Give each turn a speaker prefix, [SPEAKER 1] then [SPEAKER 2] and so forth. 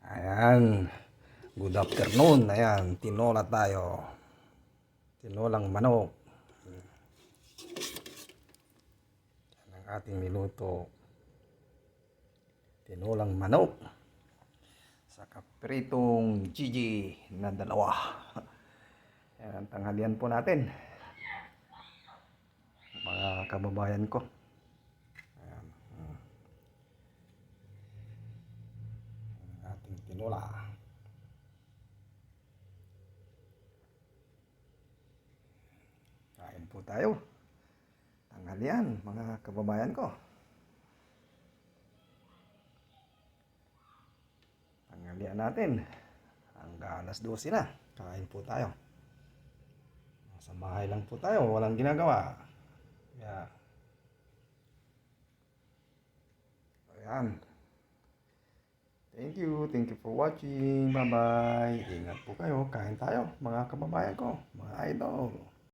[SPEAKER 1] Ayan. Good afternoon. Ayan. Tinola tayo. Tinolang manok. Yan ang ating niluto. Tinolang manok. Sa kapritong Gigi na dalawa. Yan ang tanghalian po natin. Mga kababayan ko. Ayan. Ang ating tinola. Kain po tayo. Tanghalian, mga kababayan ko. Tanghalian natin. Hanggang alas 12 na. Kain po tayo. Sa bahay lang po tayo. Walang ginagawa. Kaya, ayan. Thank you. Thank you for watching. Bye-bye. Ingat po kayo. Kain tayo, mga kababayan ko. Mga idol.